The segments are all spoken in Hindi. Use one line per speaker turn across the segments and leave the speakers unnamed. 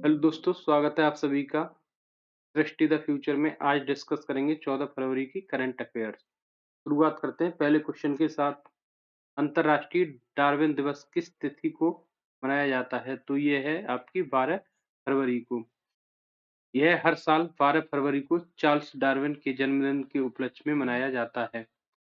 हेलो दोस्तों, स्वागत है आप सभी का दृष्टि द फ्यूचर में। आज डिस्कस करेंगे 14 फरवरी की करंट अफेयर्स। शुरुआत करते हैं पहले क्वेश्चन के साथ। अंतर्राष्ट्रीय डार्विन दिवस किस तिथि को मनाया जाता है? तो ये है आपकी 12 फरवरी को। यह हर साल 12 फरवरी को चार्ल्स डार्विन के जन्मदिन के उपलक्ष्य में मनाया जाता है।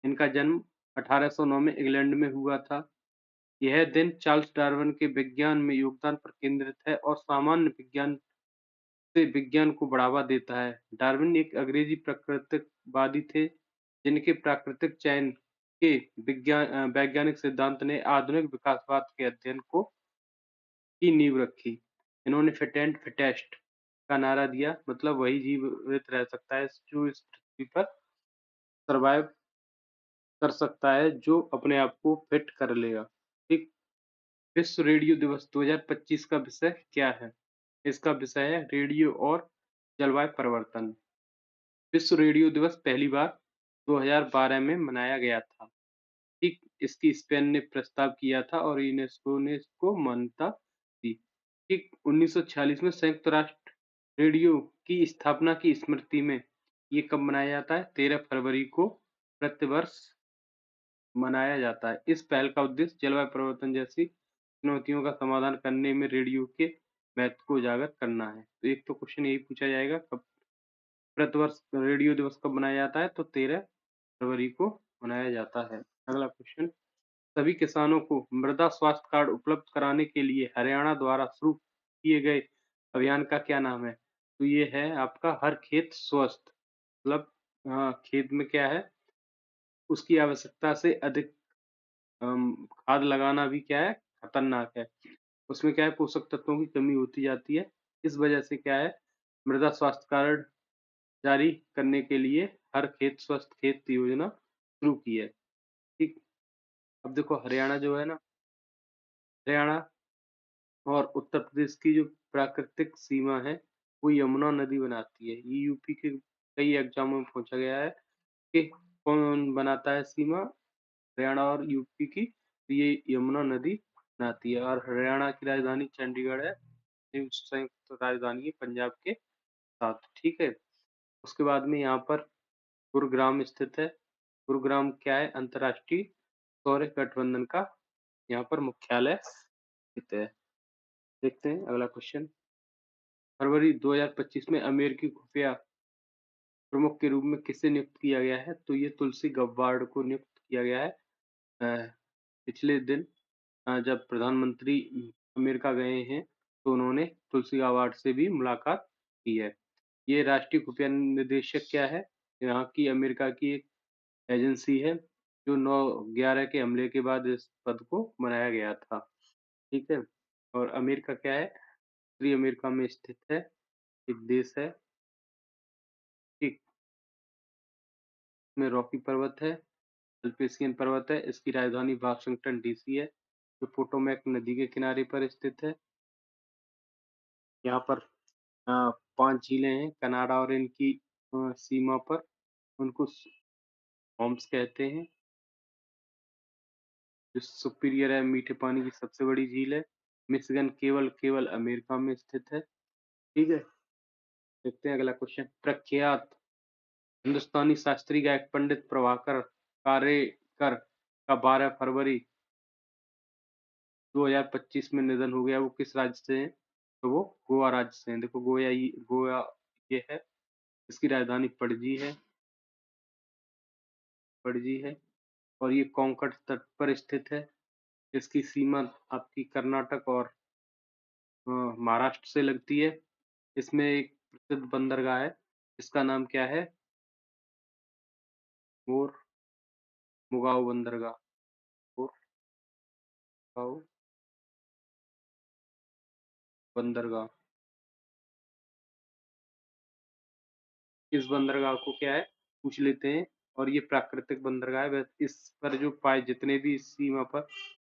इनका जन्म 1809 में इंग्लैंड में हुआ था। यह दिन चार्ल्स डार्विन के विज्ञान में योगदान पर केंद्रित है और सामान्य विज्ञान से विज्ञान को बढ़ावा देता है। डार्विन एक अंग्रेजी प्रकृतिवादी थे, जिनके प्राकृतिक चयन के वैज्ञानिक सिद्धांत ने आधुनिक विकासवाद के अध्ययन को की नींव रखी। इन्होंने फिट एंड फिटेस्ट का नारा दिया, मतलब वही जीवित रह सकता है जो इस पृथ्वी पर सर्वाइव कर सकता है, जो अपने आप को फिट कर लेगा। ठीक। विश्व रेडियो दिवस 2025 का विषय क्या है? इसका विषय है रेडियो और जलवायु परिवर्तन। विश्व रेडियो दिवस पहली बार 2012 में मनाया गया था। ठीक, इसकी स्पेन ने प्रस्ताव किया था और यूनेस्को ने इसको मान्यता दी। ठीक, 1946 में संयुक्त राष्ट्र रेडियो की स्थापना की स्मृति में ये कब मनाया जाता है? 13 फरवरी को प्रतिवर्ष मनाया जाता है। इस पहल का उद्देश्य जलवायु परिवर्तन जैसी चुनौतियों का समाधान करने में रेडियो के महत्व को उजागर करना है। तो एक तो क्वेश्चन यही पूछा जाएगा, कब प्रतिवर्ष रेडियो दिवस कब मनाया जाता है? तो 13 फरवरी को मनाया जाता है। अगला क्वेश्चन, सभी किसानों को मृदा स्वास्थ्य कार्ड उपलब्ध कराने के लिए हरियाणा द्वारा शुरू किए गए अभियान का क्या नाम है? तो ये है आपका हर खेत स्वस्थ। मतलब खेत में क्या है, उसकी आवश्यकता से अधिक खाद लगाना भी क्या है, खतरनाक है। उसमें क्या है, पोषक तत्वों की कमी होती जाती है। इस वजह से क्या है, मृदा स्वास्थ्य कार्ड जारी करने के लिए हर खेत स्वस्थ खेत योजना शुरू की है। ठीक। अब देखो हरियाणा जो है ना, हरियाणा और उत्तर प्रदेश की जो प्राकृतिक सीमा है, वो यमुना नदी बनाती है। ये यूपी के कई एग्जामों में पूछा गया है कि कौन बनाता है सीमा, हरियाणा और यूपी की? तो ये यमुना नदी बनाती है। और हरियाणा की राजधानी चंडीगढ़ है, ये संयुक्त राजधानी है पंजाब के साथ। ठीक है। उसके बाद में यहाँ पर गुरुग्राम स्थित है। गुरुग्राम क्या है, अंतर्राष्ट्रीय सौर गठबंधन का यहाँ पर मुख्यालय स्थित है। देखते हैं अगला क्वेश्चन। फरवरी 2025 में अमेरिकी खुफिया प्रमुख के रूप में किसे नियुक्त किया गया है? तो ये तुलसी गब्बार्ड को नियुक्त किया गया है। पिछले दिन जब प्रधानमंत्री अमेरिका गए हैं, तो उन्होंने तुलसी गब्बार्ड से भी मुलाकात की है। ये राष्ट्रीय खुफिया निदेशक क्या है? यहाँ की अमेरिका की एक एजेंसी है, जो 9/11 के हमले के बाद इस पद को बनाया गया था। ठीक है। और अमेरिका क्या है, उत्तरी अमेरिका में स्थित है, एक देश है। ठीक, इसमें रॉकी पर्वत है, अल्पेशियन पर्वत है। इसकी राजधानी वाशिंगटन डीसी है, जो पोटोमैक नदी के किनारे पर स्थित है। यहाँ पर 5 झीलें हैं कनाडा और इनकी सीमा पर। उनको स्वैम्प्स कहते हैं। जो सुपीरियर है, मीठे पानी की सबसे बड़ी झील है। मिशिगन केवल केवल अमेरिका में स्थित है। ठीक है। देखते हैं अगला क्वेश्चन। प्रख्यात हिंदुस्तानी शास्त्रीय गायक पंडित प्रभाकर कारेकर का 12 फरवरी 2025 में निधन हो गया। वो किस राज्य से हैं? तो वो गोवा राज्य से हैं। देखो गोवा ये है, इसकी राजधानी पणजी है और ये कोंकण तट पर स्थित है। इसकी सीमा आपकी कर्नाटक और महाराष्ट्र से लगती है। इसमें एक प्रसिद्ध बंदरगाह है, इसका नाम क्या है? मोर मुगाओ बंदरगाह। मोर मुगाओ बंदरगाह। इस बंदरगाह को क्या है, पूछ लेते हैं। और ये प्राकृतिक बंदरगाह है। इस पर जो पाए जितने भी इस सीमा पर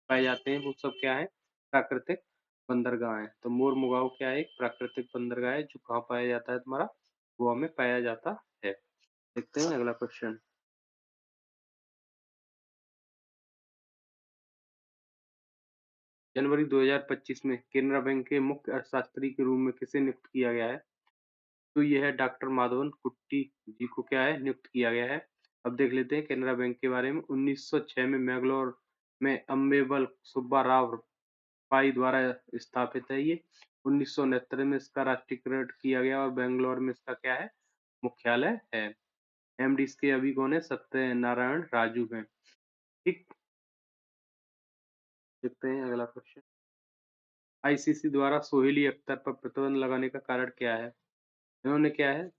पाए जाते हैं, वो सब क्या है, प्राकृतिक बंदरगाह है। तो मोर मुगाओ क्या है, एक प्राकृतिक बंदरगाह है, जो कहाँ पाया जाता है, तुम्हारा गोवा में पाया जाता है। देखते हैं अगला क्वेश्चन। जनवरी 2025 में केनरा बैंक के मुख्य अर्थशास्त्री के रूप में किसे नियुक्त किया गया है? तो ये है डॉक्टर माधवन कुट्टी जी को क्या है नियुक्त किया गया है। अब देख लेते हैं केनरा बैंक के बारे में। 1906 में मैंगलोर में अम्बेबल सुब्बा राव पाई द्वारा स्थापित है ये। 1969 में इसका राष्ट्रीयकरण किया गया और बेंगलोर में इसका क्या है मुख्यालय है। एमडी इसके अभी कौन है? सत्यनारायण राजू हैं। ठीक, देखते हैं अगला क्वेश्चन। आईसीसी द्वारा सोहेली अख्तर पर प्रतिबंध लगाने का कारण क्या है? इन्होंने क्या है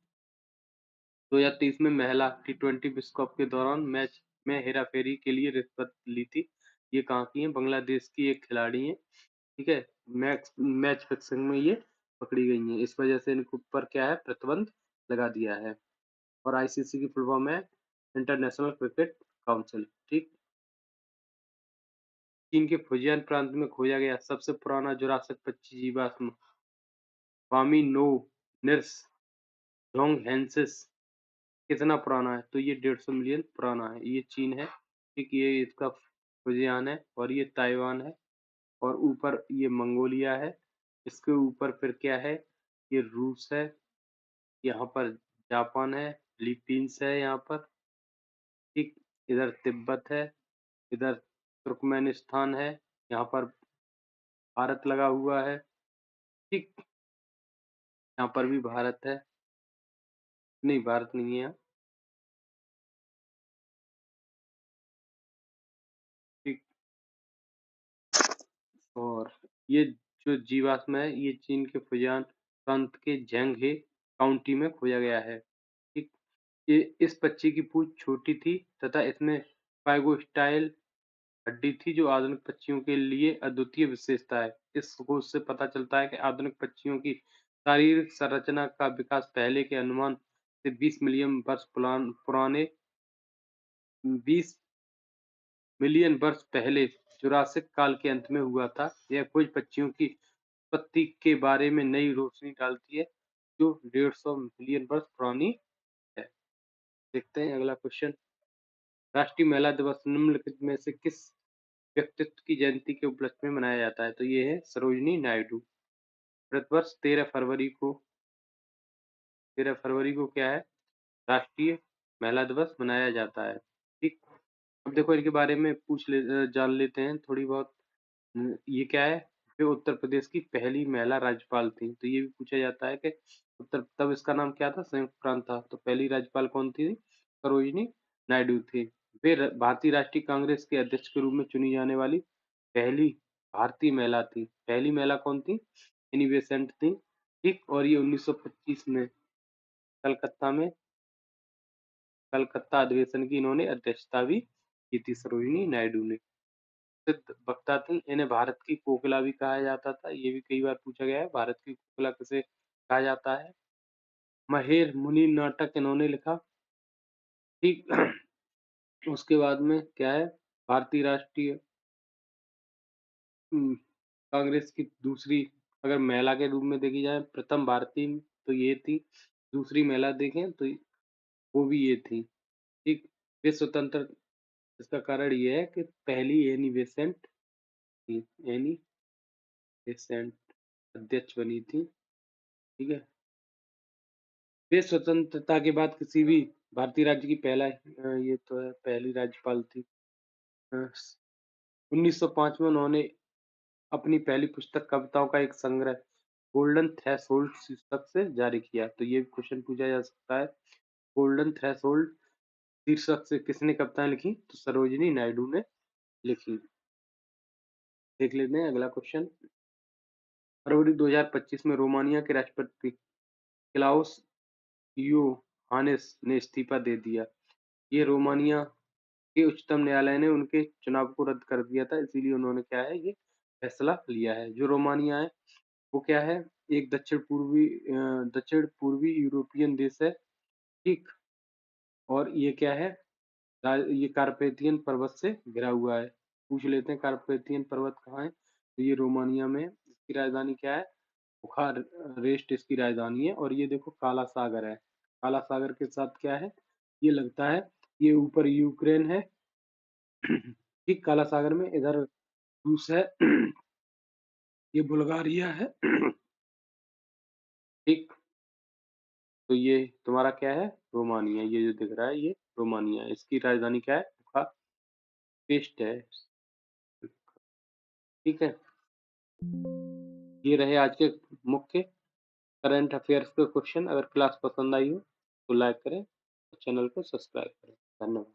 2023 में महिला टी20 विश्व कप के दौरान मैच में हेराफेरी के लिए रिश्वत ली थी। ये कहाँ की है? बांग्लादेश की एक खिलाड़ी है। ठीक है, मैच फिक्सिंग में ये पकड़ी गई हैं। इस वजह से इनके ऊपर क्या है प्रतिबंध लगा दिया है। और आईसीसी की फुल फॉर्म है इंटरनेशनल क्रिकेट काउंसिल। ठीक, चीन के फुजियान प्रांत में खोजा गया सबसे पुराना जुरासिक पक्षी जीवाश्म होमिनिनिड्स जोंगहेंसिस कितना पुराना है? तो ये 150 मिलियन पुराना है। ये चीन है। ठीक, ये इसका फुजियान है और ये ताइवान है और ऊपर ये मंगोलिया है। इसके ऊपर फिर क्या है? ये रूस है, यहाँ पर जापान है, फिलीपींस है यहाँ पर। ठीक, इधर तिब्बत है, इधर तुर्कमेनिस्तान है, यहाँ पर भारत लगा हुआ है। ठीक, यहाँ पर भी भारत है। नहीं, भारत नहीं है यहाँ। ठीक, और ये जो जीवाश्म है ये चीन के फुजियान प्रांत के झेंगहे काउंटी में खोजा गया है। ठीक, ये इस पक्षी की पूंछ छोटी थी तथा इसमें पाइगोस्टाइल हड्डी थी जो आधुनिक पक्षियों के लिए अद्वितीय विशेषता है। इस खोज से पता चलता है कि आधुनिक पक्षियों की शारीरिक संरचना का विकास पहले के अनुमान से 20 मिलियन वर्ष पुराने 20 मिलियन वर्ष पहले जुरासिक काल के अंत में हुआ था। यह खोज पक्षियों की उत्पत्ति के बारे में नई रोशनी डालती है जो 150 मिलियन वर्ष पुरानी है। देखते हैं अगला क्वेश्चन। राष्ट्रीय महिला दिवस निम्नलिखित में से किस व्यक्तित्व की जयंती के उपलक्ष्य में मनाया जाता है? तो ये है सरोजिनी नायडू। प्रतिवर्ष 13 फरवरी को क्या है राष्ट्रीय महिला दिवस मनाया जाता है। ठीक, अब देखो इनके बारे में जान लेते हैं थोड़ी बहुत। ये क्या है? वे उत्तर प्रदेश की पहली महिला राज्यपाल थी। तो ये भी पूछा जाता है कि उत्तर तब इसका नाम क्या था? संयुक्त प्रांत था। तो पहली राज्यपाल कौन थी? सरोजिनी नायडू थी। वे भारतीय राष्ट्रीय कांग्रेस के अध्यक्ष के रूप में चुनी जाने वाली पहली भारतीय महिला थी। पहली महिला कौन थी? एनी बेसेंट थी। ठीक, और ये 1925 में कलकत्ता में कलकत्ता अधिवेशन की इन्होंने अध्यक्षता भी की थी सरोजिनी नायडू ने। प्रसिद्ध वक्ता थी। इन्हें भारत की कोकिला भी कहा जाता था। ये भी कई बार पूछा गया है भारत की कोकिला किसे कहा जाता है। महेर मुनि नाटक इन्होंने लिखा। ठीक, उसके बाद में क्या है भारतीय राष्ट्रीय कांग्रेस की दूसरी अगर महिला के रूप में देखी जाए प्रथम भारतीय तो ये थी। दूसरी महिला देखें तो वो भी ये थी। ठीक, वे स्वतंत्र इसका कारण ये है कि पहली एनी बेसेंट थी। एनी बेसेंट अध्यक्ष बनी थी। ठीक है, वे स्वतंत्रता के बाद किसी भी भारतीय राज्य की ये तो है पहली राज्यपाल थी। 1905 में उन्होंने अपनी पहली पुस्तक कविताओं का एक संग्रह गोल्डन थ्रेशोल्ड शीर्षक से जारी किया। तो ये क्वेश्चन पूछा जा सकता है गोल्डन थ्रेशोल्ड शीर्षक से किसने कविताएं लिखी? तो सरोजिनी नायडू ने लिखी। देख लेते हैं अगला क्वेश्चन। फरवरी 2025 में रोमानिया के राष्ट्रपति क्लाउस योहानिस ने इस्तीफा दे दिया। ये रोमानिया के उच्चतम न्यायालय ने उनके चुनाव को रद्द कर दिया था, इसीलिए उन्होंने क्या है ये फैसला लिया है। जो रोमानिया है वो क्या है एक दक्षिण पूर्वी यूरोपियन देश है। ठीक, और ये क्या है ये कार्पेथियन पर्वत से घिरा हुआ है। पूछ लेते हैं कार्पेथियन पर्वत कहाँ है? तो ये रोमानिया में है। इसकी राजधानी क्या है? बुखारेस्ट इसकी राजधानी है। और ये देखो काला सागर है। काला सागर के साथ क्या है ये लगता है ये ऊपर यूक्रेन है। ठीक, काला सागर में इधर रूस है।
ये बुल्गारिया है।
ठीक, तो ये तुम्हारा क्या है? रोमानिया, ये जो दिख रहा है ये रोमानिया है। इसकी राजधानी क्या है? बुखापेस्ट है। ठीक है, ये रहे आज के मुख्य करंट अफेयर्स के क्वेश्चन। अगर क्लास पसंद आई हो तो लाइक करें, चैनल को सब्सक्राइब करें। धन्यवाद।